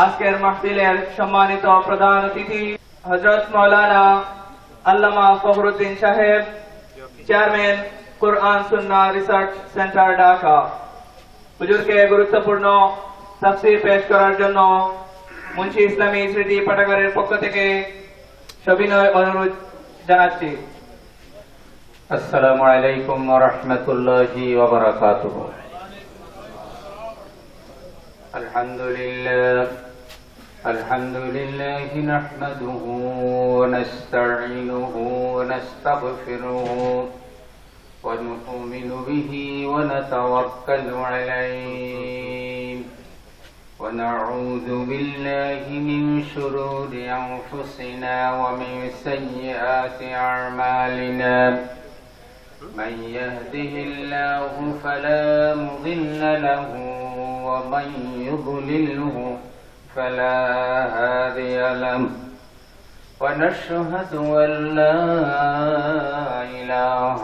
আজকের মাহফিলের সম্মানিত প্রধান অতিথি হযরত মাওলানা আল্লামা ফখরুদ্দিন সাহেব, চেয়ারম্যান কুরআন সুন্নাহ রিসার্চ সেন্টার ঢাকা। হুজুরকে গুরুত্বপূর্ণ তাফসীর পেশ করার জন্য মুন্সি ইসলামী স্মৃতি পাঠাগারের পক্ষ থেকে সবিনয় অনুরোধ জানাচ্ছি। আসসালামু আলাইকুম ওয়া রাহমাতুল্লাহি ওয়া বারাকাতুহু। আলহামদুলিল্লাহি নাহমাদুহু ওয়া নাস্তাঈনুহু ওয়া নাস্তাগফিরুহু ওয়া নু'মিনু বিহি ওয়া নাতাওয়াক্কালু আলাইহি ওয়া নাউযু বিল্লাহি মিন শুরুরি আনফুসিনা ওয়া মিন সাইয়্যাতি আ'মালিনা। من يهده الله فلا مضل له ومن يضلله فلا هادي له ونشهد أن لا إله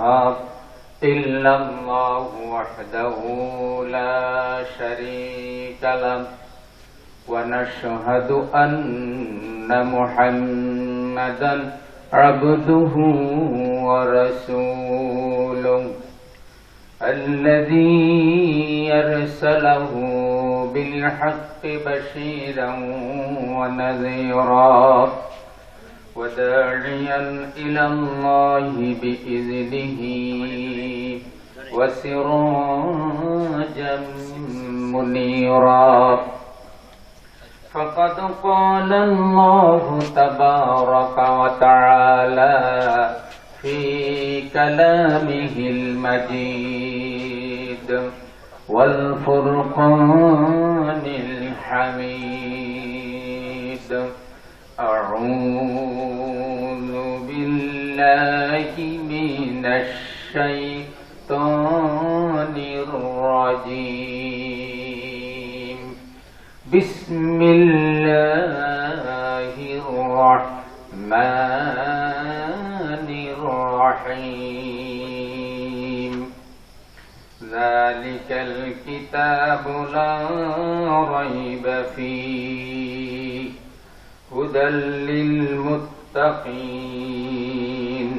إلا الله وحده لا شريك له ونشهد أن محمدا عبده ورسوله الذي أرسله بالحق بشيرا ونذيرا وداعيا إلى الله بإذنه وسراجا منيرا. فقد قال الله تبارك وتعالى في كلامه المجيد والفرقان الحميد: أعوذ بالله من الشيطان الرجيم. بسم الله الرحمن الرحيم. ذلك الكتاب لا ريب فيه هدى للمتقين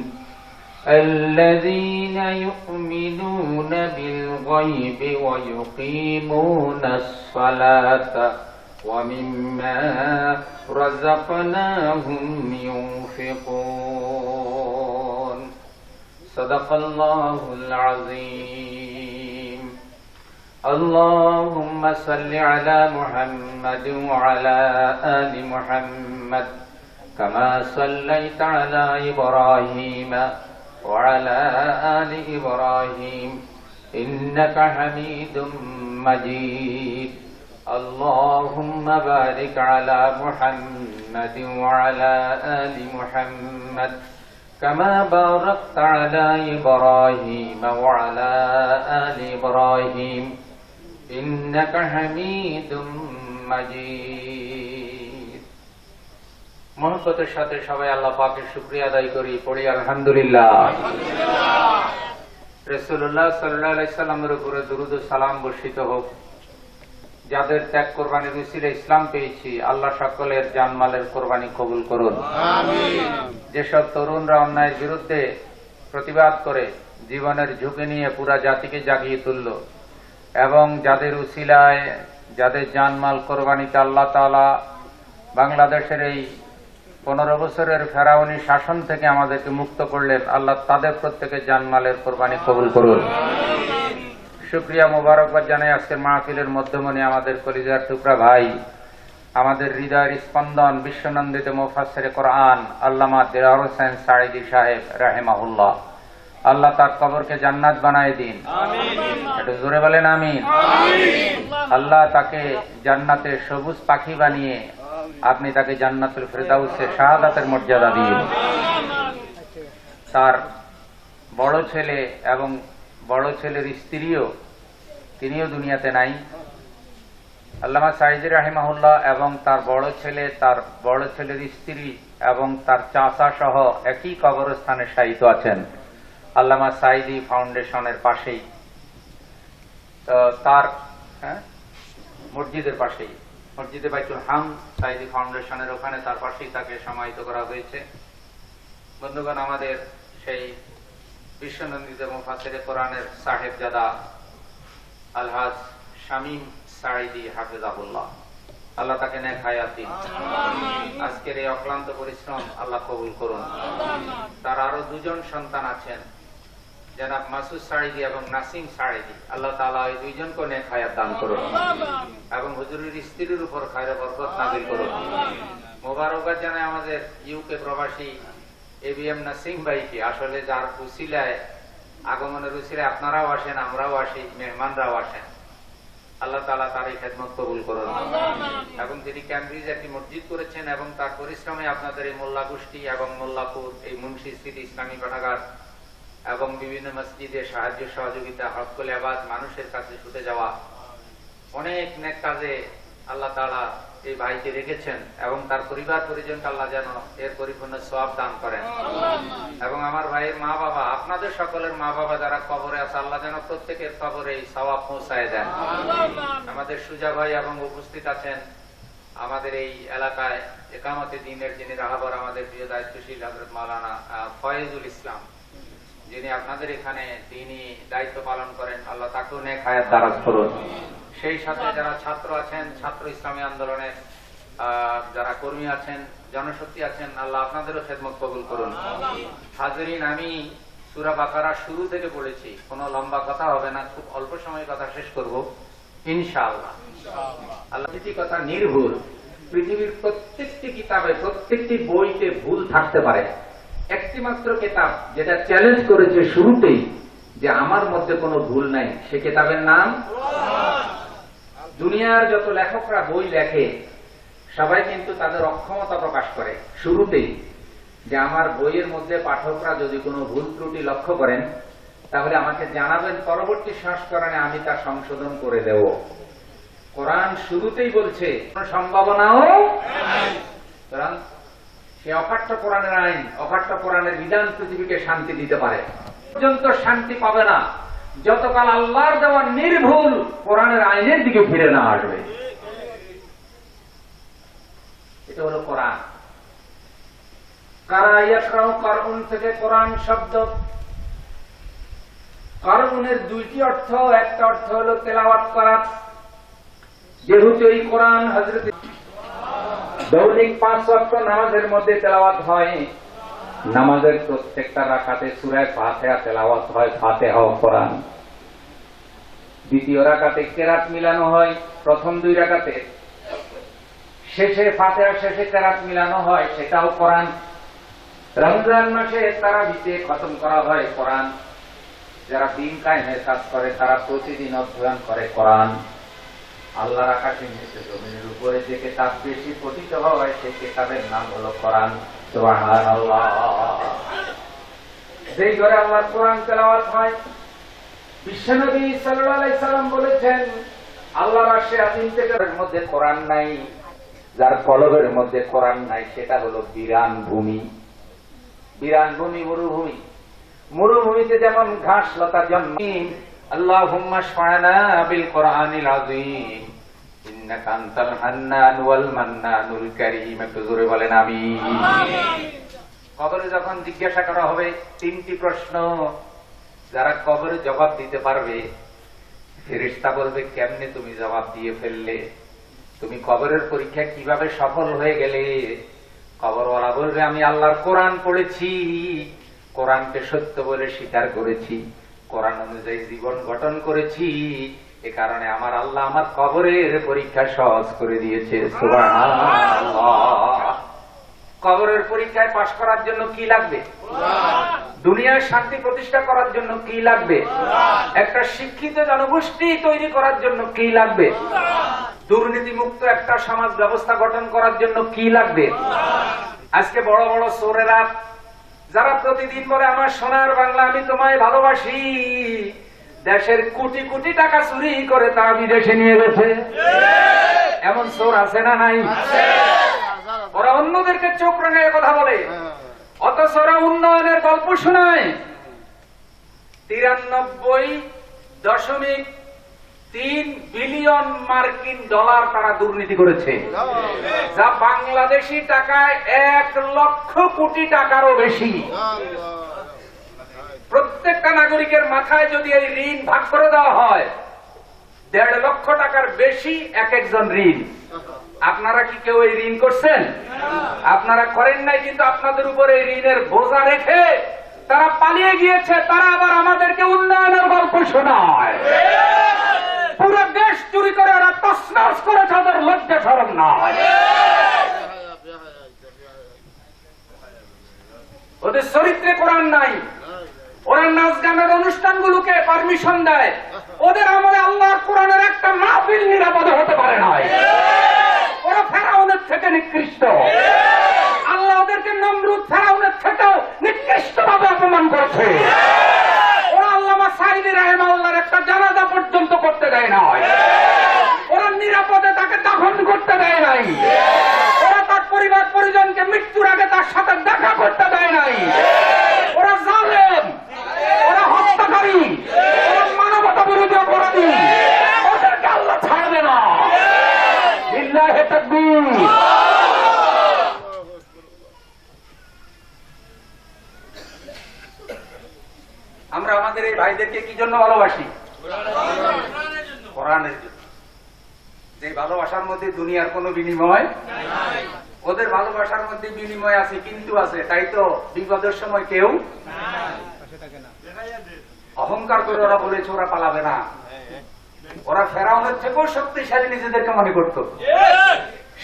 الذين يؤمنون بالغيب ويقيمون الصلاة ومما رزقناهم ينفقون. صدق الله العظيم. اللهم صل على محمد وعلى آل محمد كما صليت على إبراهيم وعلى آل إبراهيم إنك حميد مجيد. اللهم بارك على محمد وعلى آل محمد كما باركت على إبراهيم وعلى آل إبراهيم إنك حميد مجيد. মহব্বতের সাথে সবাই আল্লাহ পাকের শুকরিয়া আদায় করি, পড়ি আলহামদুলিল্লাহ। রাসূলুল্লাহ সাল্লাল্লাহু আলাইহি সাল্লামের উপরে দুরূদ ও সালাম বর্ষিত হোক। যাদের ত্যাগ কোরবানির উসিলায় ইসলাম পেয়েছি, আল্লাহ সকলের জানমালের কোরবানি কবুল করুন। আমিন। যেসব তরুণরা অন্যায়ের বিরুদ্ধে প্রতিবাদ করে জীবনের ঝুঁকি নিয়ে পুরা জাতিকে জাগিয়ে তুলল এবং যাদের উসিলায় যাদের জানমাল কোরবানিতে আল্লাহ তাআলা বাংলাদেশের এই 15 বছরের ফেরাউনি শাসন থেকে আমাদেরকে মুক্ত করলেন, আল্লাহ তাদের প্রত্যেকের জানমালের কোরবানি কবুল করুন। শুকরিয়া মোবারকবাদ জানাই আজকের মাহফিলের মধ্যমণি আমাদের কলিজার টুকরা ভাই, আমাদের হৃদয়ের স্পন্দন, বিশ্বনন্দিত মুফাসসিরে কোরআন আল্লামা দিলওয়ার হোসেন সাঈদী সাহেব রাহিমাহুল্লাহ। আল্লাহ তার কবরকে জান্নাত বানায় দিন। আমিন। একটু জোরে বলেন আমিন। আমিন। আল্লাহ তাকে জান্নাতে সবুজ পাখি বানিয়ে আপনি তাকে জান্নাতুল ফেরদাউসে শাহাদাতের মর্যাদা দিন। তার বড় ছেলে এবং বড় ছেলের স্ত্রীও, তিনিও দুনিয়াতে নাই। আল্লামা সাঈদী রাহিমাহুল্লাহ এবং তার বড় ছেলের স্ত্রী এবং তার চাচা সহ একই কবরস্থানে শায়িত আছেন, আল্লামা সাঈদী ফাউন্ডেশনের পাশেই, তার মসজিদের পাশেই। মসজিদে বাইতুল হাম সাইদি ফাউন্ডেশনের ওখানে, তার পাশেই তাকে সমাহিত করা হয়েছে। বন্ধুগণ, আমাদের সেই বিশ্বনন্দিত মুফাসসিরে কোরআনের সাহেবজাদা আলহাজ শামীম সাঈদী হাফেজাহুল্লাহ, আল্লাহ তাকে নেক হায়াত দিন। আজকের এই অক্লান্ত পরিশ্রম আল্লাহ কবুল করুন। তার আরো দুজন সন্তান আছেন, জনাব মাসুদ সাঈদী এবং নাসিম সাঈদী, আল্লাহ তাআলা এই দুইজনকে নেক হায়াত দান করুন এবং হুজুরের স্ত্রীর উপর খায়র বরকত নাযিল করুন। মোবারকবাদ জানাই আমাদের ইউকে প্রবাসী এবিএম নাসিম ভাইকে, আসলে যার উসিলায়, আগমনের উসিলায় আপনারাও আসেন, আমরাও আসি, মেহমানরাও আসেন। আল্লাহ তাআলা তার এই খেদমত কবুল করুন। এবং তিনি ক্যামব্রিজ একটি মসজিদ করেছেন এবং তার পরিশ্রমে আপনাদের এই মোল্লা গোষ্ঠী এবং মোল্লাপুর, এই মুন্সি স্মৃতি ইসলামী পাঠাগার এবং বিভিন্ন মসজিদে সাহায্য সহযোগিতা, হকল আবাদ, মানুষের কাছে ছুটে যাওয়া, অনেক নেক কাজে আল্লাহ তাআলা এই ভাইকে রেখেছেন এবং তার পরিবার পরিজনকে আল্লাহ যেন এর পরিপূর্ণ সওয়াব দান করেন। এবং আমার ভাইয়ের মা বাবা, আপনাদের সকলের মা বাবা যারা কবরে আছে, আল্লাহ যেন প্রত্যেকের কবরে এই সওয়াব পৌঁছায় দেন। আমাদের সুজা ভাই এবং উপস্থিত আছেন আমাদের এই এলাকায় একামতে দ্বীনের যিনি রাহবার, আমাদের প্রিয় দায়িত্বশীল হযরত মাওলানা ফয়েজুল ইসলাম, যিনি আপনাদের এখানে দ্বীনী দায়িত্ব পালন করেন, আল্লাহ তাকেও নেক হায়াত দারাজ করুন। সেই সাথে যারা ছাত্র আছেন, ছাত্র ইসলামী আন্দোলনের যারা কর্মী আছেন, জনশক্তি আছেন, আল্লাহ আপনাদেরও খেদমত কবুল করুন। হাজরিন, আমি সূরা বাকারা শুরু থেকে পড়েছি, কোনো লম্বা কথা হবে না, খুব অল্প সময়ে কথা শেষ করব ইনশাআল্লাহ। আল্লাহ কথা নির্ভুল, পৃথিবীর প্রত্যেকটি কিতাবে, প্রত্যেকটি বইতে ভুল থাকতে পারে। একটি মাত্র কিতাব যেটা চ্যালেঞ্জ করেছে শুরুতেই যে আমার মধ্যে কোনো ভুল নাই, সে কিতাবের নাম কোরআন। দুনিয়ার যত লেখকরা বই লেখে সবাই কিন্তু তাদের অক্ষমতা প্রকাশ করে শুরুতেই, যে আমার বইয়ের মধ্যে পাঠকরা যদি কোনো ভুল ত্রুটি লক্ষ্য করেন তাহলে আমাকে জানাবেন, পরবর্তী সংস্করণে আমি তা সংশোধন করে দেব। কোরআন শুরুতেই বলছে কোনো সম্ভাবনাও কোরআন, সে অকাট্য কোরআনের আইন, অকাট্য কোরআনের বিধান পৃথিবীকে শান্তি দিতে পারে, পর্যন্ত শান্তি পাবে না যতকাল আল্লাহর দেওয়া নির্ভুল কোরআনের আইনের দিকে ফিরে না আসবে। এটা হলো কোরআন। কারা ইয়াকরাউ, কারউন থেকে কোরআন শব্দ। কারউনের দুইটি অর্থ, একটা অর্থ হলো তেলাওয়াত করা, যেহেতু এই কোরআন হযরত দৈনিক 5 ওয়াক্ত নামাজের মধ্যে তেলাওয়াত হয়, নামাজের প্রত্যেকটা রাকাতে সূরা ফাতিহা তেলাওয়াত হয়, ফাতিহা ও কোরআন। দ্বিতীয় রাকাতে কেরাত মিলানো হয়, প্রথম 2 রাকাতে শেষে ফাতিহা শেষে কেরাত মিলানো হয়, সেটাও কোরআন। রমজান মাসে তারাবিতে খতম করা হয় কোরআন। যারা দিন কায়েমের কাজ করে তারা প্রতিদিন অধ্যয়ন করে কোরআন। আল্লাহর আকাশের নিচে জমিনের উপরে যে কিতাব বেশি পঠিত হয় সেই কিতাবের নাম হলো কোরআন। সুবহানাল্লাহ। যেই ঘরে আল্লাহর কোরআন তেলাওয়াত হয়, বিশ্বনবী সাল্লাল্লাহু আলাইহি সাল্লাম বলেছেন, আল্লাহর আরশে আজিম থেকে মধ্যে কোরআন নাই, যার কলবের মধ্যে কোরআন নাই সেটা হলো বিরান ভূমি। বিরান ভূমি, মরুভূমি। মরুভূমিতে যেমন ঘাস লতা জন্মে, আল্লাহুম্মা শফা'না বিল কোরআনিল আযীম ইন্নাকা আনতাল হান্নান ওয়াল মান্নানুল কারীম। একটু জোরে বলেন আমিন। কবরে যখন জিজ্ঞাসা করা হবে 3টি প্রশ্ন, যারা কবরে জবাব দিতে পারবে, ফেরেশতা বলবে কেমনে তুমি জবাব দিয়ে ফেললে, তুমি কবরের পরীক্ষা কিভাবে সফল হয়ে গেলে? কবরওয়ালা বলবে আমি আল্লাহর কোরআন পড়েছি, কোরআনকে সত্য বলে স্বীকার করেছি, কোরআন অনুযায়ী জীবন গঠন করেছি, এ কারণে আমার আল্লাহ আমার কবরের পরীক্ষা সহজ করে দিয়েছে। সুবহানাল্লাহ। কবরের পরীক্ষায় পাশ করার জন্য কি লাগবে? দুনিয়ায় শান্তি প্রতিষ্ঠা করার জন্য কি লাগবে? একটা শিক্ষিত জনগোষ্ঠী তৈরি করার জন্য কি লাগবে? দুর্নীতি মুক্ত একটা সমাজ ব্যবস্থা গঠন করার জন্য কি লাগবে? আজকে বড় বড় চোরেরা যারা প্রতিদিন বলে আমার সোনার বাংলা আমি তোমায় ভালোবাসি, দেশের কোটি কোটি টাকা চুরি করে তা বিদেশে নিয়ে গেছে, এমন চোর আছে না নাই? ওরা অন্যদেরকে চোখ রাঙায় কথা বলে, অথচ ওরা উন্নয়নের গল্প শোনায়। 93.6 3 বিলিয়ন মার্কিন ডলার তারা দুর্নীতি করেছে, যা বাংলাদেশি টাকায় 1 লক্ষ কোটি টাকারও বেশি। প্রত্যেকটা নাগরিকের মাথায় যদি এই ঋণ ভাগ করে দেওয়া হয়, 1.5 লক্ষ টাকার বেশি এক একজন ঋণ। আপনারা কি কেউ এই ঋণ করছেন? আপনারা করেন নাই, কিন্তু আপনাদের উপর এই ঋণের বোঝা রেখে তারা পালিয়ে গিয়েছে। তারা আবার আমাদেরকে উন্নয়নের গল্প শোনায়। পুরো দেশ চুরি করে ওরা তছনছ করে, তাদের লজ্জা শরম নয়। ওদের চরিত্রে কোরআন নাই। ওরা নাচ গানের অনুষ্ঠানগুলোকে পারমিশন দেয়। ওদের আমলে আল্লাহর কোরআনের একটা মাহফিল নিরাপদে হতে পারে নাই। ওরা ফেরাউনের থেকে নিকৃষ্ট। আল্লাহ ওদেরকে নমরুদ ফেরাউনের থেকেও নিকৃষ্ট ভাবে অপমান করেছে। ওরা আল্লামা সাঈদী রাহিমাহুল্লাহর একটা জানাজা পর্যন্ত করতে দেয় নাই। ওরা নিরাপদে তাকে দাফন করতে দেয় নাই। ওরা তার পরিবার পরিজনকে মৃত্যুর আগে তার সাথে দেখা করতে দেয় নাই। ওরা জালেম, ওরা হত্যাকারী, ওরা মানবতা বিরোধী অপরাধী। ওদেরকে আল্লাহ ছাড়বে না। লিল্লাহি তাকবীর। আমরা আমাদের এই ভাইদেরকে কি জন্য ভালোবাসি? কোরআনের জন্য। যে ভালোবাসার মধ্যে দুনিয়ার কোনো বিনিময় নাই। ওদের ভালোবাসার মধ্যে বিনিময় আছে, কিন্তু আছে। তাই তো বিপদের সময় কেউ অহংকার করে ওরা বলেছে ওরা পালাবে না। ওরা ফেরাউনের থেকেও শক্তিশালী নিজেদেরকে মনে করত।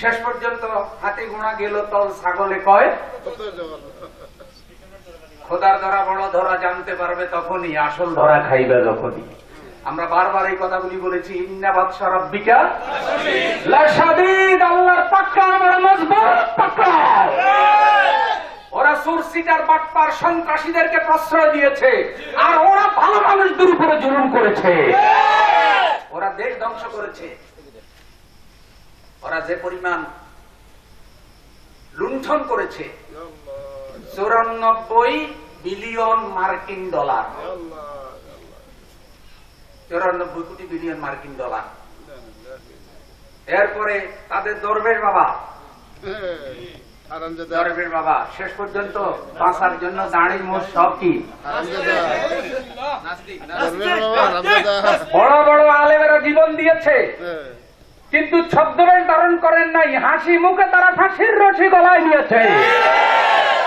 শেষ পর্যন্ত হাতে গোনা গেল তল ছাগলে কয়, খোদার ধরা বড় ধরা জানতে পারবে তখনই, আসল ধরা খাইবে যখনই। আমরা বারবার এই কথাগুলি বলেছি। ইন্না বাতশা রাব্বিকা লাশাদীদ। আল্লাহর পাকড়াও বড় মজবুত পাকড়াও। ওরা সুরসিটার বাটপার সন্ত্রাসীদেরকে প্রশ্রয় দিয়েছে, আর ওরা ভালো মানুষদের উপরে জুলুম করেছে। ওরা দেশ ধ্বংস করেছে। ওরা যে পরিমাণ লুণ্ঠন করেছে, 94 বিলিয়ন মার্কিন ডলার। 94 কোটি বিলিয়ন মার্কিন ডলার। এরপরে তাদের দরবেশ বাবা, দরবেশ বাবা শেষ পর্যন্ত বাঁচার জন্য দাঁড়ি মোষ সব কি বড় বড় আলেমেরা জীবন দিয়েছে, কিন্তু ছদ্মবেশ ধারণ করেন নাই। হাসি মুখে তারা ফাঁসির রশি গলায় নিয়েছে।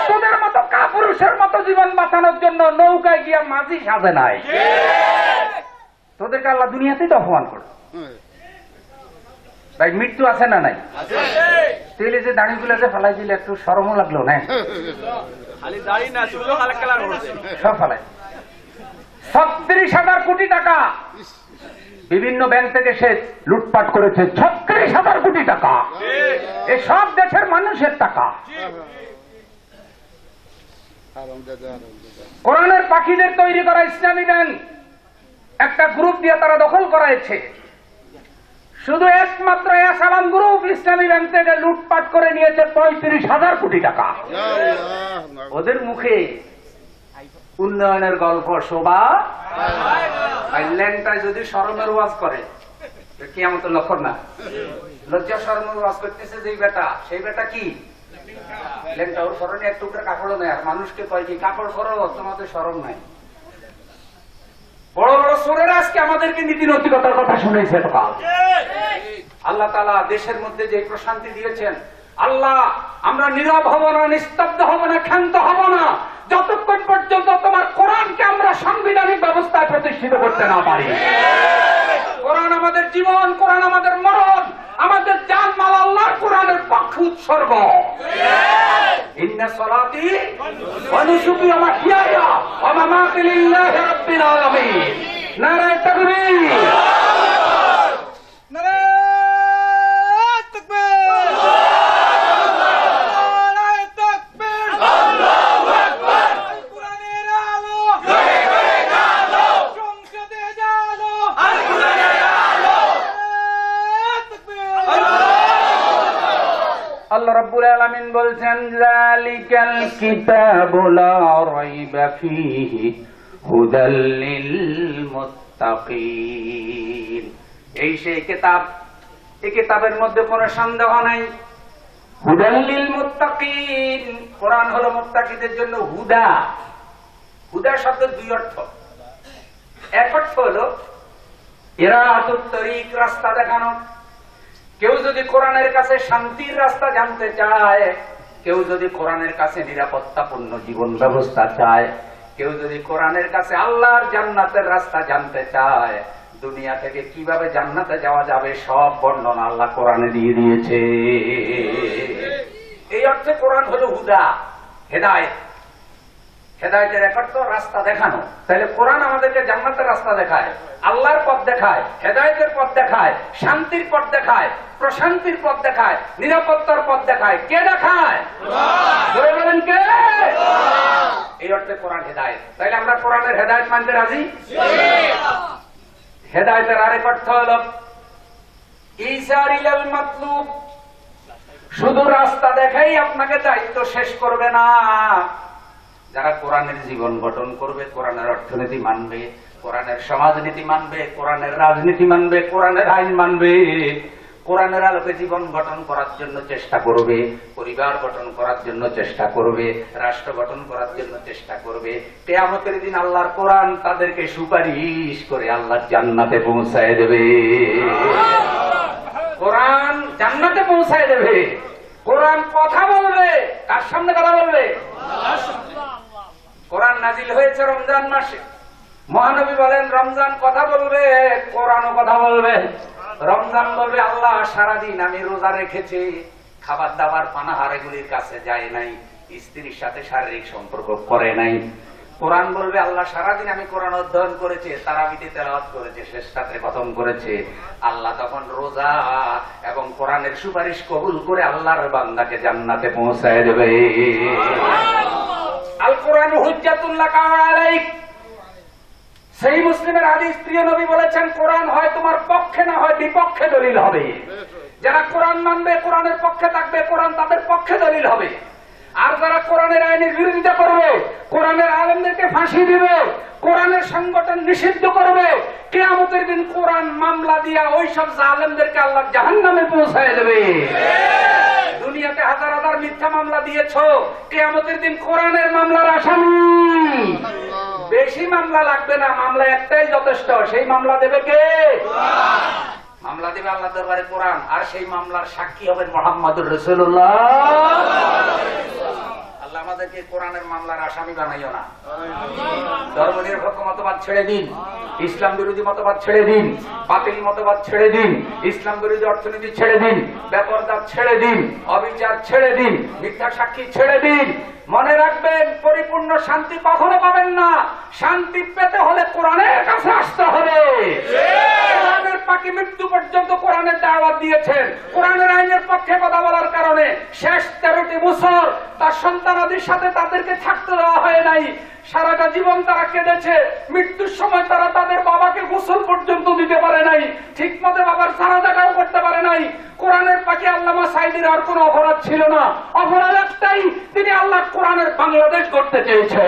তোদের মতো কাপুরুষের মতো জীবন বাঁচানোর জন্য নৌকায় গিয়া মাঝি সাজে নাই। তোদেরকে আল্লাহ দুনিয়াতেই তো অপমান করে। ভাই মৃত্যু আছে না নাই? তেলে যে দাড়িগুলো যে ফেলাই দিলে একটু শরমও লাগলো না? সব ফেলাই। 36,000 কোটি টাকা বিভিন্ন ব্যাংক থেকে সে লুটপাট করেছে। 36,000 কোটি টাকা। এ সব দেশের মানুষের টাকা। কোরআনের পাখিদের তৈরি করা ইসলামী ব্যাংক একটা গ্রুপ দিয়ে তারা দখল করাইছে। শুধু একমাত্র সালাম গ্রুপ ইসলামী ব্যাংক থেকে লুটপাট করে নিয়েছে 35,000 কোটি টাকা। ওদের মুখে উন্নয়নের গল্প শোভা আইল্যান্ডটায় যদি শরমের ওয়াজ করে, কিয়ামতের লক্ষণ না? লজ্জা শরমের ওয়াজ করতেছে যেই বেটা, সেই বেটা কি ল্যাংটা? ওর স্মরণে এক টুকরা কাপড়ও নেই। আর মানুষকে কয় কি কাপড় করো, তোমাদের শরম নাই। বড় বড় সোরেরা আজকে আমাদেরকে নীতি নৈতিকতার কথা শুনেছে। আল্লাহ তাআলা দেশের মধ্যে যে প্রশান্তি দিয়েছেন, আল্লাহ আমরা নীরব হব না, নিস্তব্ধ হব না, ক্ষান্ত হব না, যতক্ষণ পর্যন্ত তোমার কোরআনকে আমরা সাংবিধানিক ব্যবস্থায় প্রতিষ্ঠিত করতে না পারি। কোরআন আমাদের জীবন, কোরআন আমাদের মরণ, আমাদের জানমাল আল্লাহর কোরআনের পক্ষে উৎসর্গ। ইন্না সলাতি ওয়া নুসুকি ওয়া মাহইয়ায়া ওয়া মামাতি লিল্লাহি রাব্বিল আলামিন। নারায়ে তাকবীর। আল্লাহ রাব্বুল আলামিন বলছেন, যালিকাল কিতাবু লা রাইবা ফীহি হুদাল লিল মুত্তাকিন। এই সেই কিতাব, এই কিতাবের মধ্যে কোনো সন্দেহ নাই। হুদাল লিল মুত্তাকিন, কোরআন হলো মুত্তাকিদের জন্য হুদা। হুদা শব্দের দুই অর্থ। এক অর্থ হলো ইরাতুত তরিক, রাস্তা দেখানো। কেউ যদি কোরআনের কাছে শান্তির রাস্তা জানতে চায়, কেউ যদি কোরআনের কাছে নিরাপত্তাপূর্ণ জীবন ব্যবস্থা চায়, কেউ যদি কোরআনের কাছে আল্লাহর জান্নাতের রাস্তা জানতে চায়, দুনিয়া থেকে কিভাবে জান্নাতে যাওয়া যাবে সব বর্ণনা আল্লাহ কোরআনে দিয়ে দিয়েছে। এই অর্থে কোরআন হলো হুদা, হেদায়েত। হেদায়েতের এক অর্থ রাস্তা দেখানো। তাহলে কোরআন আমাদেরকে জান্নাতের রাস্তা দেখায়, আল্লাহর পথ দেখায়, হেদায়েতের পথ দেখায়, শান্তির পথ দেখায়, প্রশান্তির পথ দেখায়, নিরাপত্তার পথ দেখায়। কে দেখায়? জোরে বলেন কে? এই অর্থে কোরআন হেদায়েত। তাইলে আমরা কোরআনের হেদায়েত মানতে রাজি? হেদায়েতের আরেক অর্থ হলো ইসারিলাল মাতলুব, শুধু রাস্তা দেখাই আপনাকে দায়িত্ব শেষ করবে না। যারা কোরআনের জীবন গঠন করবে, কোরআনের অর্থনীতি মানবে, কোরআনের সমাজনীতি মানবে, কোরআনের রাজনীতি মানবে, কোরআনের আইন মানবে, কোরআনের আলোকে জীবন গঠন করার জন্য চেষ্টা করবে, পরিবার গঠন করার জন্য চেষ্টা করবে, রাষ্ট্র গঠন করার জন্য চেষ্টা করবে, কিয়ামতের দিন আল্লাহর কোরআন তাদেরকে সুপারিশ করে আল্লাহর জান্নাতে পৌঁছায় দেবে। কোরআন জান্নাতে পৌঁছায় দেবে। কোরআন কথা বলবে। কার সামনে কথা বলবে? কোরআন নাজিল হয়েছে রমজান মাসে। মহানবী বলেন রমজান কথা বলবে, কোরআনও কথা বলবে। রমজান বলবে আল্লাহ সারাদিন আমি রোজা রেখেছি, খাবার দাবার পানাহার এগুলির কাছে যায় নাই, স্ত্রীর সাথে শারীরিক সম্পর্ক করে নাই। কোরআন বলবে আল্লাহ সারাদিন আমি কোরআন অধ্যয়ন করেছি, তারাবিতে তেলাওয়াত করেছে, শেষ রাতে খতম করেছে। আল্লাহ তখন রোজা এবং কোরআনের সুপারিশ কবুল করে আল্লাহর বান্দাকে জান্নাতে পৌঁছায় দেবে। আল কোরআন হুজ্জাতুল লাকা ওয়া আলাইক। সেই মুসলিমের হাদিস, প্রিয় নবী বলেছেন কোরআন হয় তোমার পক্ষে না হয় বিপক্ষে দলিল হবে। যারা কোরআন মানবে, কোরআনের পক্ষে থাকবে, কোরআন তাদের পক্ষে দলিল হবে। আর যারা কোরআনের আইনের বিরোধিতা করবে, কোরআনের আলেমদেরকে ফাঁসি দিবে, কোরআনের সংগঠন নিষিদ্ধ করবে, কিয়ামতের দিন কোরআন মামলা দিয়া ওই সব জালেমদেরকে আল্লাহ জাহান্নামে পৌঁছায় দেবে। দুনিয়াতে হাজার হাজার মিথ্যা মামলা দিয়েছো, কিয়ামতের দিন কোরআনের মামলার আসামি। বেশি মামলা লাগবে না, মামলা একটাই যথেষ্ট। সেই মামলা দেবে কে? মামলা দেবে আল্লাহ দরবারে কোরআন, আর সেই মামলার সাক্ষী হবেন মুহাম্মদুর রাসূলুল্লাহ। আল্লাহ আমাদেরকে কোরআনের মামলার আসামি বানাইও না। ধর্মনিরপেক্ষ মতবাদ ছেড়ে দিন, ইসলাম বিরোধী মতবাদ ছেড়ে দিন, বাতিল মতবাদ ছেড়ে দিন, ইসলাম বিরোধী অর্থনীতি ছেড়ে দিন, বেপরদা ছেড়ে দিন, অবিচার ছেড়ে দিন, মিথ্যা সাক্ষী ছেড়ে দিন। মনে রাখবেন পরিপূর্ণ শান্তি কখনো পাবেন না। শান্তি পেতে হলে কোরআনের কাছে আসতে হবে। কোরআনের পাখি মৃত্যু পর্যন্ত কোরআনের দাওয়াত দিয়েছেন। কোরআনের আইনের পক্ষে কথা বলার কারণে শেষ 13টি বছর তার সন্তানাদির সাথে তাদেরকে থাকতে দেওয়া হয় নাই। সারাটা জীবন তারা কেঁদেছে। মৃত্যুর সময় তারা তাদের বাবাকে গোসল পর্যন্ত দিতে পারে নাই, ঠিক মতো বাবার সারাদাটাও করতে পারে নাই। কোরআনের পাখি আল্লামা সাইদির আর কোন অপরাধ ছিল না। অপরাধ একটাই, তিনি আল্লাহ কোরআনের বাংলাদেশ করতে চেয়েছে।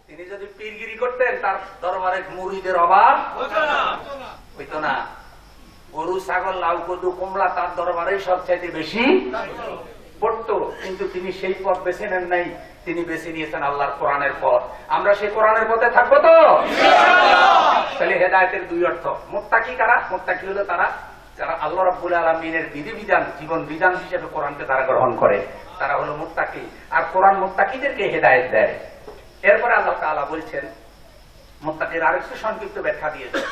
তিনি যদি পীরগিরি করতেন তার দরবারে মুরিদের অভাব হইতো না। গরু, ছাগল, লাউ, কদু, কমলা তার দরবারেই সবচাইতে বেশি পড়তো, কিন্তু তিনি সেই পথ বেছে নেন নাই। তিনি বেছে নিয়েছেন আল্লাহর কোরআনের পথ। আমরা সেই কোরআনের পথে থাকবো তো? তাহলে হেদায়েতের দুই অর্থ। মুত্তাকি কারা? মুত্তাকি হলো তারা যারা আল্লাহ রাব্বুল আলামিনের বিধিবিধান জীবন বিধান হিসেবে কোরআনকে তারা গ্রহণ করে, তারা হলো মুত্তাকি। আর কোরআন মুত্তাকিদেরকে হেদায়েত দেয়। এরপরে আল্লাহ তাআলা বলছেন, মুত্তাকির আরেকটু সংক্ষিপ্ত ব্যাখ্যা দিয়েছেন,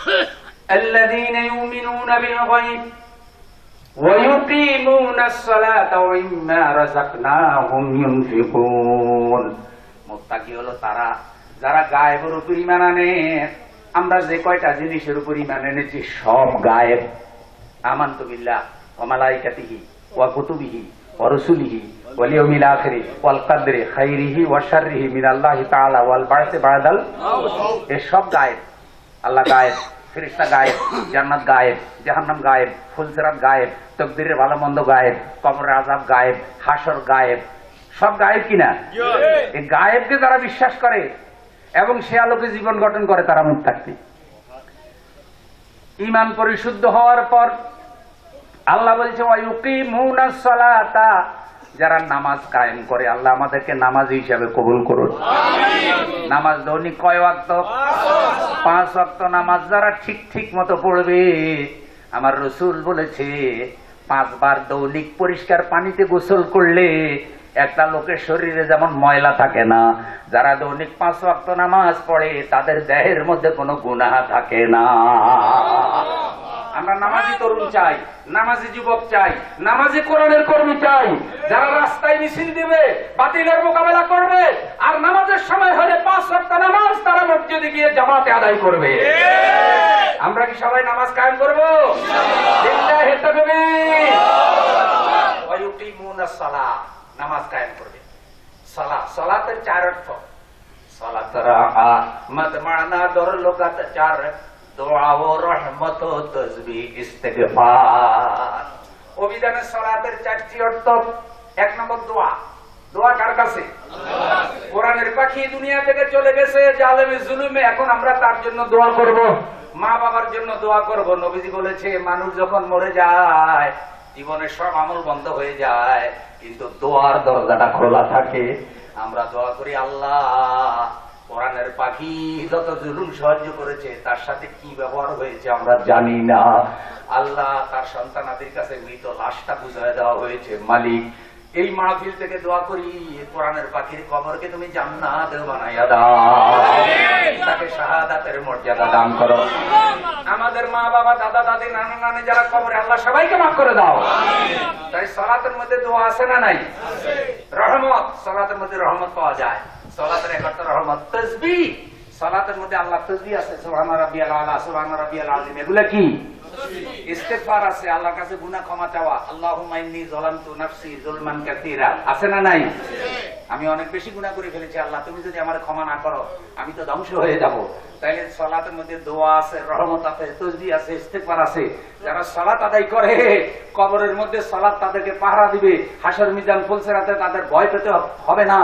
আল্লাযীনা ইউমিনুনা বিল গায়ব ওয়া ইউকিমুনাস সালাতা ওয়া মিম্মা রাযাকনাহুম ইউনফিকুন। মুত্তাকি হলো তারা যারা গায়েবের উপর ঈমান আনে। আমরা যে কয়টা জিনিসের উপর ঈমান এনেছি সব গায়েব। আমানতু বিল্লাহ ওয়া মালাইকাতিহি ওয়া কুতুবিহি ওয়া রাসূলিহি ওয়াল ইয়াউমিল আখির ওয়াল কদরি খাইরিহি ওয়া শাররিহি মিনাল্লাহি তাআলা ওয়াল বা'সি বা'দাল মাউত। এই সব গায়েব। আল্লাহ গায়েব, ফেরেশতা গায়েব, জান্নাত গায়েব, জাহান্নাম গায়েব, ফুলসিরাত গায়েব, তাকদীরের ভালো মন্দ গায়েব, কবরের আযাব গায়েব, হাসর গায়েব। সব গায়েব কিনা? এই গায়েবকে যারা বিশ্বাস করে এবং সে আলোকে জীবন গঠন করে তারা মুত্তাকি। ঈমান পরিশুদ্ধ হওয়ার পর আল্লাহ বলছে ওয়ায়ুকিমুনাস সালাতা, যারা নামাজ কায়েম করে, আল্লাহ আমাদেরকে নামাজি হিসাবে কবুল করুন। নামাজ দৈনিক কয় ওয়াক্ত? 5 ওয়াক্ত নামাজ যারা ঠিক ঠিক মতো পড়বে, আমার রাসূল বলেছে 5 বার দৈনিক পরিষ্কার পানিতে গোসল করলে একটা লোকের শরীরে যেমন ময়লা থাকে না, যারা দৈনিক 5 ওয়াক্ত নামাজ পড়ে তাদের দেহের মধ্যে কোনো গুনাহ থাকে না। আমরা নামাজি তরুণ চাই, নামাজি যুবক চাই, নামাজি কোরআনের কর্মী চাই, যারা রাস্তায় মিছিল দিবে, বাতিলের মোকাবেলা করবে, আর নামাজের সময় হলে 5 ওয়াক্ত নামাজ তারা মসজিদে গিয়ে জামাতে আদায় করবে। আমরা কি সবাই নামাজ কায়েম করব? লিল্লাহি তাকবীর। ওয়া ইউকিমুনাস সালাহ, নামাজ কায়েম করবে। সালাতের 4 অর্থ। সালাতের মানা দর লোকাত 4, দোয়া ও রহমত ও তাসবিহ ইস্তেগফার। অভিধানে সালাতের 4টি অর্থ। 1 নম্বর দোয়া। দোয়া কার কাছে? কোরআনের পাখি দুনিয়া থেকে চলে গেছে জালেমে জুলুমে, এখন আমরা তার জন্য দোয়া করব, মা বাবার জন্য দোয়া করব। নবীজি বলেছে মানুষ যখন মরে যায় জীবনের সব আমল বন্ধ হয়ে যায়, কিন্তু দোয়ার দরজাটা খোলা থাকে। আমরা দোয়া করি, আল্লাহ কোরআনের পাখি যত জুলুম সহ্য করেছে তার সাথে কি ব্যবহার হয়েছে আমরা জানি না। আল্লাহ তার সন্তানাদের কাছে মৃত লাশটা বুঝিয়ে দেওয়া হয়েছে। মালিক, এই মাহফিল থেকে দোয়া করি কোরআনের পাখির কবরকে তুমি জান্নাত বানাইয়া দাও, তাকে শাহাদাতের মর্যাদা দান করো। আমাদের মা বাবা, দাদা দাদি, নানা নানি যারা কবরে, আল্লাহ সবাইকে মাফ করে দাও। তাই সালাতের মধ্যে দোয়া আছে না নাই? রহমত, সালাতের মধ্যে রহমত পাওয়া যায়। সালাতের 1 অর্থ রহমত। তাসবিহ, সালাতের মধ্যে আল্লাহ তাসবিহ আছে, সুবহানা রাব্বিয়াল আলা, সুবহানা রাব্বিয়াল আযীম, এগুলা কি? ইস্তেগফার আছে, আল্লাহর কাছে গুনাহ ক্ষমা চাওয়া, আল্লাহুম্মা ইন্নী যালামতু নাফসি যুলমান কাসীরা, আছে না নাই? আমি অনেক বেশি গুনাহ করে ফেলেছি, আল্লাহ তুমি যদি আমার ক্ষমা না করো আমি তো ধ্বংস হয়ে যাব। তাইলে সালাতের মধ্যে দোয়া আছে, রহমত আছে, তাসবিহ আছে, ইস্তেগফার আছে। যারা সালাত আদায় করে কবরের মধ্যে সালাত তাদেরকে পাহারা দিবে, হাসর মিজান ফুলসিরাতে তাদের ভয় পেতে হবে না।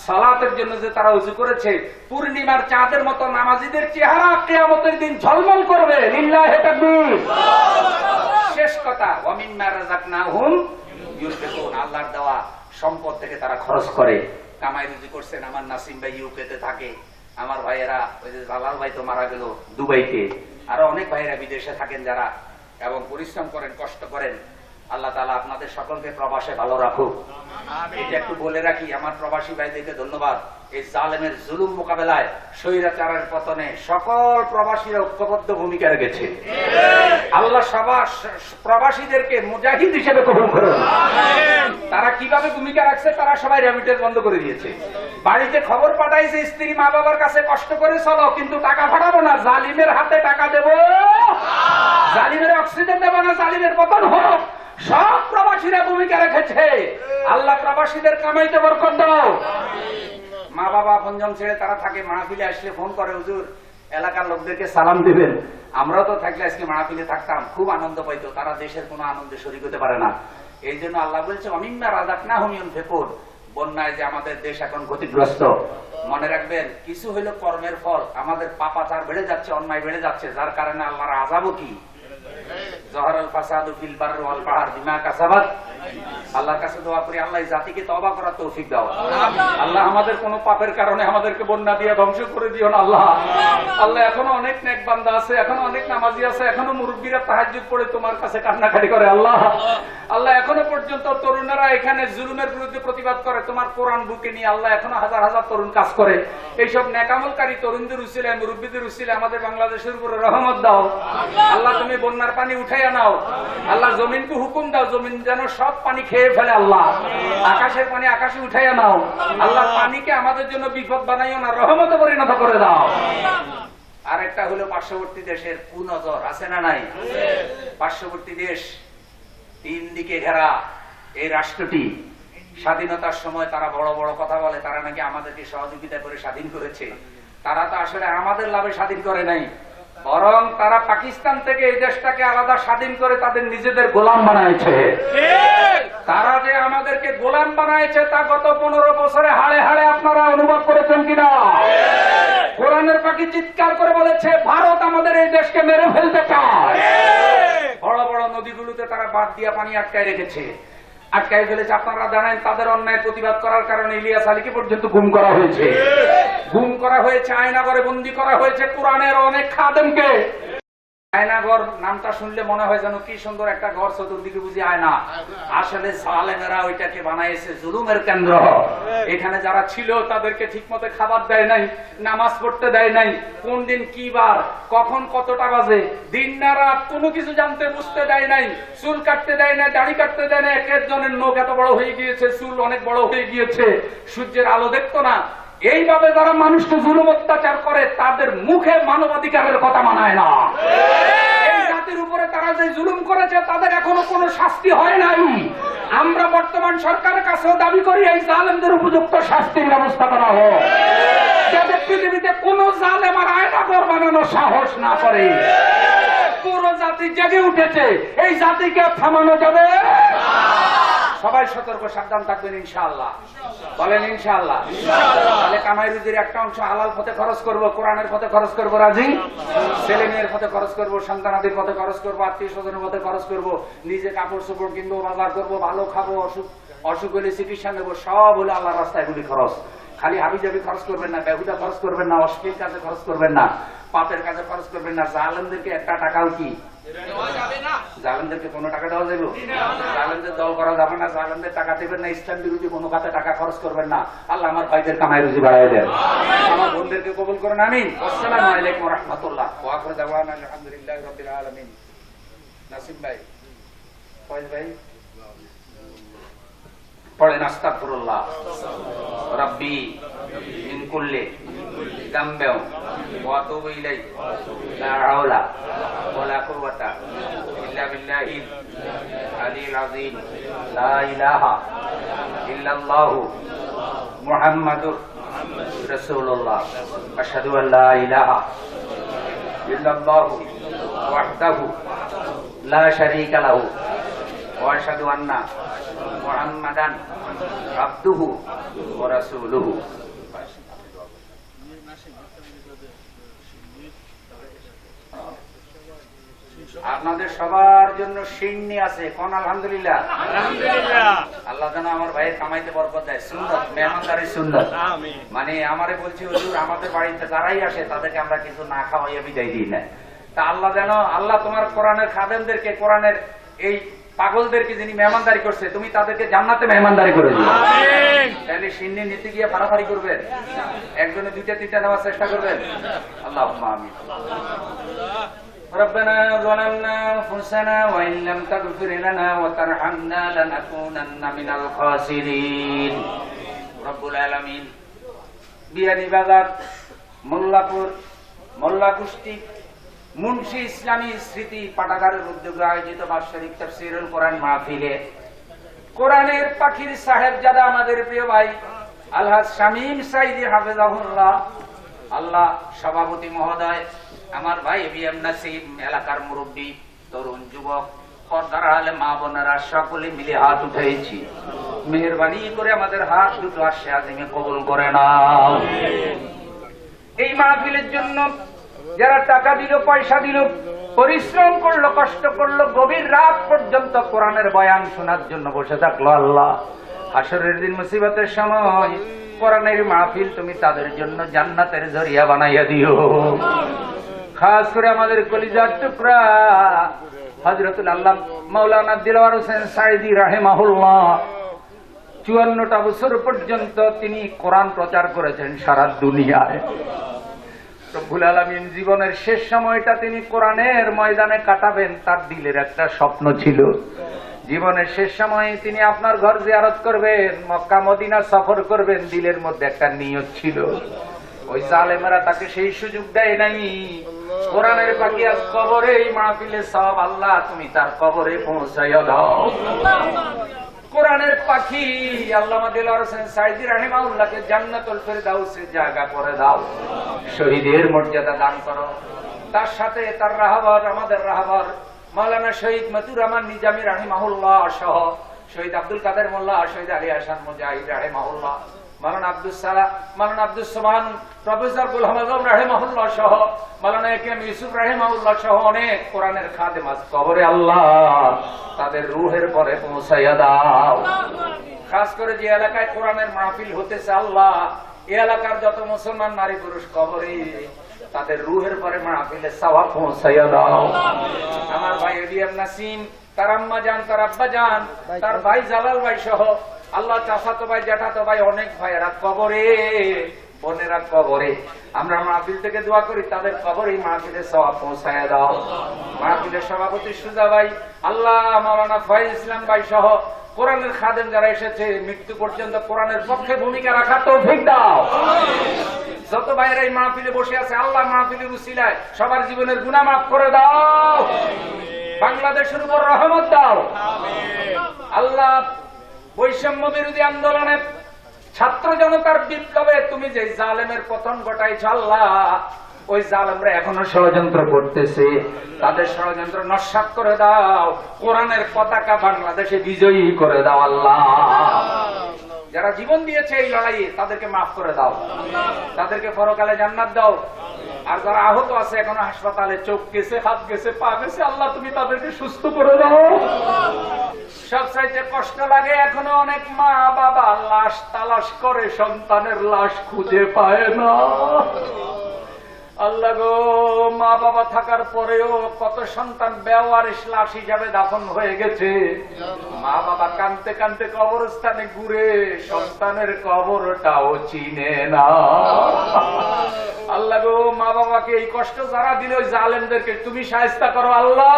সালাতের জন্য যে তারা ওযু করেছে, পূর্ণিমার চাঁদের মতো নামাজীদের চেহারা কিয়ামতের দিন ঝলমল করবে। লিল্লাহি তাকবীর। শেষ কথা, ওয়া মিম্মা রাযাকনাহুম ইউনফিকুন, আল্লাহর দেওয়া সম্পদ থেকে তারা খরচ করে, কামাই রুজি করছেন। আমার নাসিম ভাই ইউকেতে থাকে, আমার ভাইয়েরা, ওই যে জালাল ভাই তো মারা গেল দুবাইতে, আরো অনেক ভাইয়েরা বিদেশে থাকেন যারা, এবং পরিশ্রম করেন, কষ্ট করেন। আল্লাহ তাআলা আপনাদের সকলকে প্রবাসে ভালো রাখুক। এটা একটু বলে রাখি, আমার প্রবাসী ভাইদেরকে ধন্যবাদ। এই জালেমের জুলুম মোকাবেলায়, স্বৈরাচারের পতনে সকল প্রবাসীরা ঐক্যবদ্ধ ভূমিকা রেখেছে। আল্লাহ সবার প্রবাসীদেরকে মুজাহিদ হিসেবে কবুল করুন। তারা কিভাবে ভূমিকা রাখছে, তারা সবাই রেমিটেন্স বন্ধ করে দিয়েছে। বাড়িতে খবর পাঠাইছে, স্ত্রী মা বাবার কাছে কষ্ট করে চলো, কিন্তু টাকা পাঠাবো না, জালিমের হাতে টাকা দেব, জালিমের অক্সিজেন দেব না, জালিমের পতন হোক। সব প্রবাসীরা ভূমিকা রেখেছে। আল্লাহ প্রবাসীদের কামাইতে বরকত দাও। মা বাবা আপনজন ছেড়ে তারা থাকে, মাহফিলে আসলে ফোন করে, হুজুর এলাকার লোকদেরকে সালাম দিবেন। আমরাও তো থাকলে আজকে মাহফিলে থাকতাম, খুব আনন্দ পাইতো। তারা দেশের কোনো আনন্দে শরীক হতে পারে না। এই জন্য আল্লাহ বলছে ওয়া মিম্মা রাযাকনাহুম ইউনফিকুন, বন্যায় যে আমাদের দেশ এখন ক্ষতিগ্রস্ত, মনে রাখবেন কিছু হইল কর্মের ফল। আমাদের পাপাচার বেড়ে যাচ্ছে, অন্যায় বেড়ে যাচ্ছে, যার কারণে আল্লাহর আযাবও কি? জহরাল ফাসাদু ফিল বাররি ওয়াল বাহর বিমা কাসাবাত। আল্লাহর কাছে দোয়া করি, আল্লাহ এই জাতিকে তওবা করার তৌফিক দাও। আল্লাহ আমাদের কোন পাপের কারণে আমাদেরকে বন্যা দিয়ে ধ্বংস করে দিও না। আল্লাহ আল্লাহ এখনো অনেক নেক বান্দা আছে, এখনো অনেক নামাজি আছে, এখনো মুরব্বীরা তাহাজ্জুদ পড়ে তোমার কাছে কান্নাকাটি করে। আল্লাহ আল্লাহ এখনো পর্যন্ত তরুণেরা এখানে জুলুমের বিরুদ্ধে প্রতিবাদ করে তোমার কোরআন বুকে নিয়ে। আল্লাহ এখনো হাজার হাজার তরুণ কাজ করে। এইসব নেকামলকারী তরুণদের উসিলায়, মুরব্বীদের উসিলায় আমাদের বাংলাদেশের উপরে রহমত দাও। আল্লাহ তুমি বন্যার পানি উঠাইয়া নাও। আল্লাহ জমিনকে হুকুম দাও, জমিন যেন সব পানি খেয়ে ফেলে। আল্লাহ আকাশের পানি আকাশে উঠাইয়া নাও। আল্লাহ পানিকে আমাদের জন্য বিপদ বানাইও না, রহমতে পরিণত করে দাও। আরেকটা হলো পার্শ্ববর্তী দেশের কুনজর, আছে না নাই? পার্শ্ববর্তী দেশ 3 দিকে ঘেরা। এই রাষ্ট্রটি স্বাধীনতার সময় তারা বড় বড় কথা বলে, তারা নাকি আমাদেরকে সহযোগিতা করে স্বাধীন করেছে। তারা তো আসলে আমাদের লাভে স্বাধীন করে নাই, বরং তারা পাকিস্তান থেকে এই দেশটাকে আলাদা স্বাধীন করে তাদের নিজেদের গোলাম বানাইছে। তারা যে আমাদেরকে গোলাম বানাইছে তা গত 15 বছরে হাড়ে হাড়ে আপনারা অনুভব করেছেন কিনা? কোরআনের পাখি চিৎকার করে বলেছে ভারত আমাদের এই দেশকে মেরে ফেলতে চায়। বড় বড় নদীগুলোতে তারা বাঁধ দিয়া পানি আটকায় রেখেছে, আটকায় ফেলেছে। আপনারা জানেন তাদের অন্যায় প্রতিবাদ করার কারণে ইলিয়াস আলীকে পর্যন্ত গুম করা হয়েছে, গুম করা হয়েছে, আয়নাগরে বন্দী করা হয়েছে কোরআনের অনেক খাদেমকে। আয়নাঘর নামটা শুনলে মনে হয় যেন কি সুন্দর একটা ঘর, চতুর্দিকে বুঝি আয়না। আসলে জালেমেরা ওইটাকে বানাইছে জুলুমের কেন্দ্র। এখানে যারা ছিল তাদেরকে ঠিক মতো খাবার দেয় নাই, নামাজ পড়তে দেয় নাই, কোন দিন কি বার, কখন কতটা বাজে, দিন না রাত কোনো কিছু জানতে বুঝতে দেয় নাই, চুল কাটতে দেয় না, দাড়ি কাটতে দেয় না। এক একজনের নখ এত বড় হয়ে গিয়েছে, চুল অনেক বড় হয়ে গিয়েছে, সূর্যের আলো দেখতো না। এইভাবে যারা মানুষকে জুলুম অত্যাচার করে তাদের মুখে মানবাধিকারের কথা মানায় না। এই জাতির উপরে তারা যে জুলুম করেছে তাদের এখনো কোনো শাস্তি হয় নাই। আমরা বর্তমান সরকারের কাছেও দাবি করি এই জালেমদের উপযুক্ত শাস্তির ব্যবস্থা করা হোক, যাতে পৃথিবীতে কোন জালেম আর আয়নাঘর বানানোর সাহস না করে। পুরো জাতি জেগে উঠেছে, এই জাতিকে থামানো যাবে। সবাই সতর্ক সাবধান থাকবেন ইনশাআল্লাহ, বলেন ইনশাআল্লাহ। তাহলে কামাই রুজির একটা অংশ হালাল পথে খরচ করব, কোরআনের পথে খরচ করব, রাজি? ছেলে মেয়ের পথে খরচ করব, সন্তানাদের পথে খরচ করব, আত্মীয় স্বজনের পথে খরচ করব, নিজে কাপড় চোপড় কিনবো, বাজার করবো, ভালো খাবো, অসুখ হলে চিকিৎসা নেবো, সব হলো আল্লাহর রাস্তায় গুলি খরচ। খালি হাবিজাবি খরচ করবেন না, বেহুদা খরচ করবেন না, অশ্লীল কাজে খরচ করবেন না, পাপের কাজে খরচ করবেন না। জালেমদেরকে একটা টাকাও কি জালেমদেরকে কোনো টাকা দেওয়া যাবে? জালেমদের দল করা যাবে না, জালেমদের টাকা দেবেন না, ইসলাম বিরোধী কোনো খাতে টাকা খরচ করবেন না। আল্লাহ আমার ভাইদের কামাই রুজি বাড়াই দেন, আমার বোনদেরকে কবুল করেন, আমিন। আসসালামু আলাইকুম ওয়া রাহমাতুল্লাহ। ওয়া আখিরু দাওয়ানা আলহামদুলিল্লাহি রাব্বিল আলামিন। নাসিম ভাই, ফয়েজ ভাই পড়েন আস্তাগফিরুল্লাহ রাব্বি মিন কুল্লি যামবিন ওয়া আতুবু ইলাইহি লা হাওলা ওয়া লা কুওয়াতা ইল্লা বিল্লাহিল আলিয়্যিল আযীম। লা ইলাহা ইল্লাল্লাহু মুহাম্মাদুর রাসূলুল্লাহ। আশহাদু আল লা ইলাহা ইল্লাল্লাহু ওয়াহদাহু লা শারীকা লাহু ওয়া আশহাদু আন্না মুহাম্মাদান আবদুহু ওয়া রাসূলুহু। আপনাদের সবার জন্য সিন্নি আছে, কোন আলহামদুলিল্লাহ। আল্লাহ যেন আমার ভাইয়ের কামাইতে বরকত দেয়। সুন্নত, মেহমানদারি সুন্নত। মানে আমারে বলছি হুজুর আমাদের বাড়িতে যারাই আসে তাদেরকে আমরা কিছু না খাওয়াইয়া বিদায় দিই না। তা আল্লাহ যেন, আল্লাহ তোমার কোরআনের খাদেমদেরকে, কোরআনের এই পাগলদেরকে যিনি মেহমানদারি করছে, তুমি তাদেরকে জান্নাতে মেহমানদারি করে দিও। তাহলে সিন্নি নিতে গিয়ে ফাড়াফাড়ি করবেন, একজনে দুইটা তিনটা নেওয়ার চেষ্টা করবেন। আল্লাহুম্মা আমিন। ربنا ظلمنا أنفسنا وإن لم تغفر لنا وترحمنا لنكونن من الخاسرين। رب العالمين। বিয়ানীবাজার, মোল্লাপুর, মোল্লা গোষ্ঠী মুন্সি ইসলামী স্মৃতি পাঠাগারের উদ্যোগে আয়োজিত বাৎসরিক তাফসীরুল কোরআন মাহফিলে কোরআনের পাখির সাহেবজাদা আমাদের প্রিয় ভাই আলহাজ শামীম সাঈদী হাফেজাহুল্লাহ, আল্লাহ সভাপতি মহোদয়, আমার ভাই বিএম নাসিম, এলাকার মুরব্বী, তরুণ যুবক, পর্দার আলে মা বোনেরা সকলে মিলে হাত উঠেছি। মেহেরবানি করে আমাদের হাত দুটো আশে আজিমে কবুল করে নাও। এই মাহফিলের জন্য যারা টাকা দিল, পয়সা দিল, পরিশ্রম করলো, কষ্ট করলো, গভীর রাত পর্যন্ত কোরআনের বয়ান শোনার জন্য বসে থাকলো, আল্লাহ হাসরের দিন মুসিবতের সময় কোরআনের মাহফিল তুমি তাদের জন্য জান্নাতের জরিয়া বানাইয়া দিও। খাস করে আমাদের কলিজার টুকরা হযরতুল আল্লাহ মাওলানা দিলওয়ার হোসেন সাঈদী রাহিমাহুল্লাহ 54টা বছর পর্যন্ত তিনি কোরআন প্রচার করেছেন সারা দুনিয়ায়। রব্বুল আলামিন জীবনের শেষ সময়টা তিনি কোরআনের ময়দানে কাটাবেন, তার দিলের একটা স্বপ্ন ছিল। জীবনের শেষ সময়ে তিনি আপনার ঘর জিয়ারত করবেন, মক্কা মদিনা সফর করবেন, দিলের মধ্যে একটা নিয়ত ছিল। ওই জালেমেরা তাকে সেই সুযোগ দেয় নাই। কোরআনের পাখি আজ কবরে, এই মাহফিলে সব আল্লাহ তুমি তার কবরে পৌঁছাইয়া দাও। কোরআনের পাখি আল্লামা দিলওয়ার হোসেন সাঈদী রাহিমাহুল্লাহকে জান্নাতুল ফেরদাউসে জায়গা করে দাও, শহীদের মর্যাদা দান করো। তার সাথে তার রাহবার, আমাদের রাহবার মাওলানা শহীদ মতিউর রহমান নিজামী রাহিমাহুল্লাহ সহ শহীদ আব্দুল কাদের মোল্লা, শহীদ আলী হাসান মুজাহিদ রাহিমাহুল্লাহ, মাওলানা আব্দুস সামান, প্রফেসর গোলাম আজম রাহিমাহুল্লাহ সহ, মাওলানা একেএম ইউসুফ রাহিমাহুল্লাহ সহ অনেক কোরআনের খাদেম আজ কবরে। আল্লাহ তাদের রূহের পরে পৌঁছাইয়া দাও। খাস করে যে এলাকায় কোরআনের মাহফিল হতেছে আল্লাহ, এই এলাকার যত মুসলমান নারী পুরুষ কবরে, তাদের রূহের পরে মাহফিলে সওয়াব পৌঁছাইয়া দাও। আমার ভাই এডিএম নাসিম, তার আম্মা জান, তার আব্বা জান, তার ভাই জালাল ভাই সহ আল্লাহ চাচাতো ভাই, জ্যাঠাতো ভাই, অনেক ভাইয়েরা কবরে, বোনেরা কবরে। আমরা মাহফিল থেকে দোয়া করি তাদের কবরে মাহফিলে সওয়াব পৌঁছাইয়া দাও। মাহফিলের সভাপতি সুজা ভাই, আল্লাহ মাওলানা ফয়েজ ইসলাম ভাই সহ কোরআনের খাদেম যারা এসেছে, মৃত্যু পর্যন্ত কোরআনের পক্ষে ভূমিকা রাখার তৌফিক দাও। যত ভাইয়েরা এই মাহফিলে বসে আছে আল্লাহ মাহফিলের উসিলায় সবার জীবনের গুনাহ মাফ করে দাও। বাংলাদেশের উপর রহমত দাও আল্লাহ। বৈষম্য বিরোধী আন্দোলনে, ছাত্র জনতার বিপ্লবে তুমি যে জালেমের পতন ঘটাইছ আল্লাহ, ওই জালেমরা এখনো ষড়যন্ত্র করতেছে, তাদের ষড়যন্ত্র নস্যাৎ করে দাও। কোরআনের পতাকা বাংলাদেশে বিজয়ী করে দাও আল্লাহ। যারা জীবন দিয়েছে এই লড়াইয়ে তাদেরকে মাফ করে দাও, তাদেরকে পরকালে জান্নাত দাও। আর যারা আহত আছে এখনো হাসপাতালে, চোখ গেছে, হাত গেছে, পা গেছে, আল্লাহ তুমি তাদেরকে সুস্থ করে দাও। সবচাইতে কষ্ট লাগে এখনো অনেক মা বাবা লাশ তালাশ করে, সন্তানের লাশ খুঁজে পায় না। আল্লাহ গো, মা বাবা থাকার পরেও কত সন্তান বেওয়ারিশ লাশ হিসাবে দাফন হয়ে গেছে। মা বাবা কানতে কানতে কবরস্থানে ঘুরে, সন্তানের কবরটাও চিনে না। আল্লাহ গো, মা বাবাকে এই কষ্ট যারা দিল, ওই জালেমদেরকে তুমি শায়েস্তা করো আল্লাহ।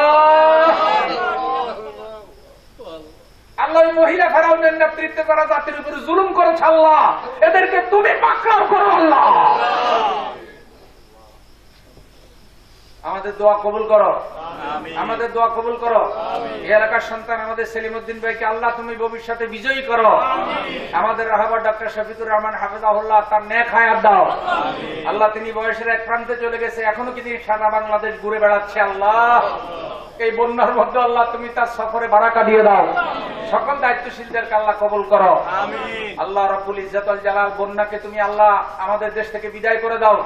আল্লাহ মহিলা ফেরাউনের নেতৃত্বে যারা জাতির উপরে জুলুম করেছে আল্লাহ, এদেরকে তুমি পাকড়াও করো আল্লাহ। আমাদের দোয়া কবুল করো, আমাদের দোয়া কবুল করো। এই এলাকার সন্তান আমাদের সেলিমউদ্দিন ভাইকে আল্লাহ তুমি ভবিষ্যতে বিজয়ী করো। আমাদের রাহাবার ডক্টর শফিকুর রহমান হাফেজাহুল্লাহ, তার নেক হায়াত দাও আল্লাহ। তিনি বয়সের এক প্রান্তে চলে গেছে, এখনো কি তিনি সারা বাংলাদেশ ঘুরে বেড়াচ্ছে আল্লাহ। এই বন্যার মধ্যে আল্লাহ তুমি তার সফরে বারাকা দিয়ে দাও। সকল দায়িত্বশীলদেরকে আল্লাহ কবুল করো আল্লাহ। রব্বুল ইজ্জত ওয়াল জালাল, বন্যাকে তুমি আল্লাহ আমাদের দেশ থেকে বিদায় করে দাও।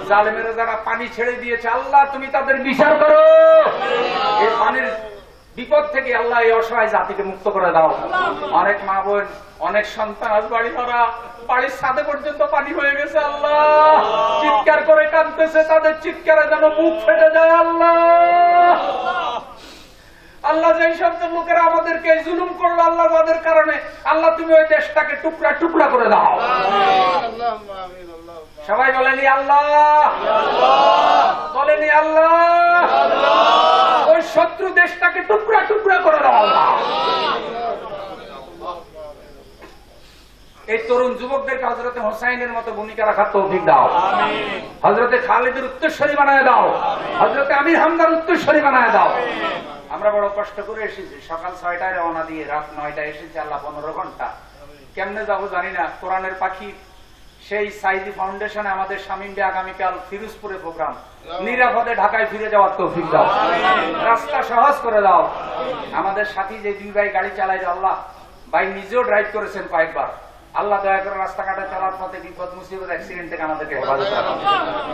জালেমেরা যারা পানি ছেড়ে দিয়েছে আল্লাহ তুমি তাদের বিচার করো। এই পানির বিপদ থেকে আল্লাহ এই অসহায় জাতিকে মুক্ত করে দাও। অনেক মা বোন, অনেক সন্তান আজ বাড়ি ভরা, বাড়ির ছাদে পর্যন্ত পানি হয়ে গেছে আল্লাহ। চিৎকার করে কাঁদতেছে, তাদের চিৎকারে যেন মুখ ফেটে যায় আল্লাহ। আল্লাহ যেই সব লোকেরা আমাদেরকে জুলুম করলো আল্লাহ, তাদের কারণে আল্লাহ তুমি ওই দেশটাকে টুকরা টুকরা করে দাও। সবাই বলেনি আল্লাহ, বলেনি আল্লাহ। ওই শত্রু দেশটাকে টুকরা টুকরা করে দাও আল্লাহ। এই তরুণ যুবকদেরকে হযরতে হোসাইনের মতো ভূমিকা রাখার তৌফিক দাও। হযরতে খালিদের উত্তরসূরি বানায় দাও, হযরতে আমির হামজার উত্তরসূরি বানায় দাও। আমরা বড় কষ্ট করে এসেছি, সকাল 6টায় রওনা দিয়ে রাত 9টায় এসেছি আল্লাহ। 15 ঘন্টা কেমনে যাবো জানি না। কোরআনের পাখি সেই সাইদি ফাউন্ডেশনে আমাদের শামীম ভাই আগামীকাল ফিরোজপুরে প্রোগ্রাম, নিরাপদে ঢাকায় ফিরে যাওয়ার তৌফিক দাও, রাস্তা সহজ করে দাও। আমাদের সাথী যে দুই ভাই গাড়ি চালায় আল্লাহ, ভাই নিজেও ড্রাইভ করেছেন কয়েকবার আল্লাহ, দয়া করে রাস্তাঘাটে চলার পথে বিপদ মুসিবত অ্যাক্সিডেন্ট থেকে আমাদেরকে হেফাজত করো।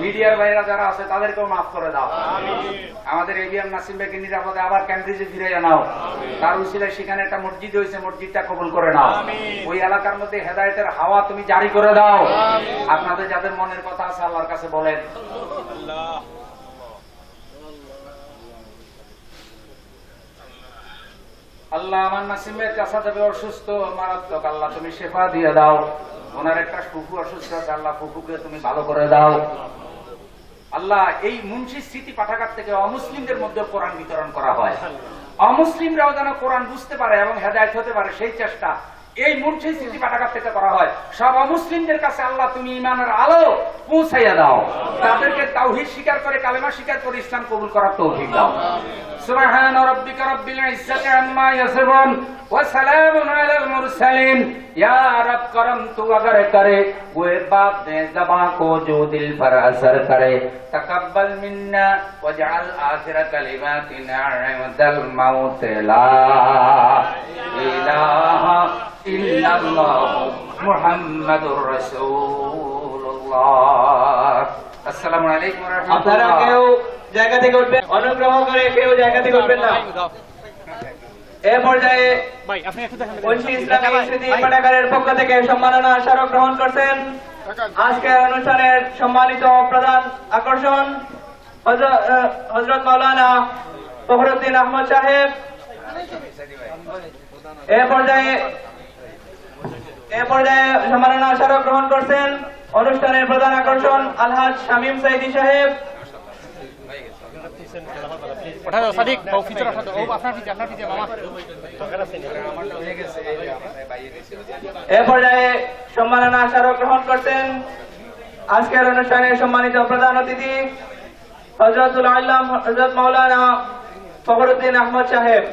মিডিয়ার ভাইরা যারা আছে তাদেরকেও মাফ করে দাও। আমাদের এবিএম নাসিম ভাইকে নিরাপদে আবার ক্যামব্রিজে ফিরে জানাও। তার উসিলায় সেখানে একটা মসজিদ হয়েছে, মসজিদটা কবুল করে নাও। ওই এলাকার মধ্যে হেদায়েতের হাওয়া তুমি জারি করে দাও। আপনাদের যাদের মনের কথা আছে আল্লাহর কাছে বলেন। আল্লাহ, আমার নাসিম ভাইয়ের চাচা যাবে অসুস্থ, মারাত্মক, আল্লাহ তুমি শেফা দিয়ে দাও। ওনার একটা ফুফু অসুস্থ আছে, আল্লাহ ফুফুকে তুমি ভালো করে দাও। আল্লাহ, এই মুন্সি স্মৃতি পাঠাগার থেকে অমুসলিমদের মধ্যে কোরআন বিতরণ করা হয়, অমুসলিমরাও যেন কোরআন বুঝতে পারে এবং হেদায়েত হতে পারে, সেই চেষ্টা এই মুন্সি স্মৃতি পাঠাগার থেকে করা হয়। সব অমুসলিমদের কাছে আল্লাহ তুমি ঈমানের আলো পৌঁছাইয়া দাও, তাদেরকে তাওহীদ স্বীকার করে, কালেমা স্বীকার করে ইসলাম কবুল করার তৌফিক দাও। সুবহান রাব্বিকা রাব্বিল ইজ্জাতি আম্মা ইয়াসিফুন ওয়া সালামুন আলাল মুরসালিন। या रब करम तू अगर करे वो बाप ने ज़बां को जो दिल पर असर करे, तकब्बल मिन्ना वजअल आखिर कलिमातिना इंदल मौत ला इलाहा इल्लल्लाह মুহাম্মাদুর রাসূলুল্লাহ। আসসালামু আলাইকুম ওয়া আপনারা রাহমাতুল্লাহ। কেউ জায়গা থেকে উঠবেন, অনুগ্রহ করে কেউ জায়গা থেকে উঠবেন না। এ পর্যায়ে ঐশী ইসলামী স্মৃতি পাঠাগারের পক্ষ থেকে সম্মাননা স্মারক গ্রহণ করছেন আজকের অনুষ্ঠানের সম্মানিত প্রধান আকর্ষণ হযরত মাওলানা ফখরুদ্দিন আহমদ সাহেব। এ পর্যায়ে সম্মাননা স্মারক গ্রহণ করছেন অনুষ্ঠানের প্রধান আকর্ষণ আলহাজ শামীম সাইদি সাহেব। এ পর্যায়ে সম্মাননা স্মারক গ্রহণ করছেন আজকের অনুষ্ঠানের সম্মানিত প্রধান অতিথি হযরতুল আল্লাম হযরত মাওলানা ফখরুদ্দিন আহমদ সাহেব।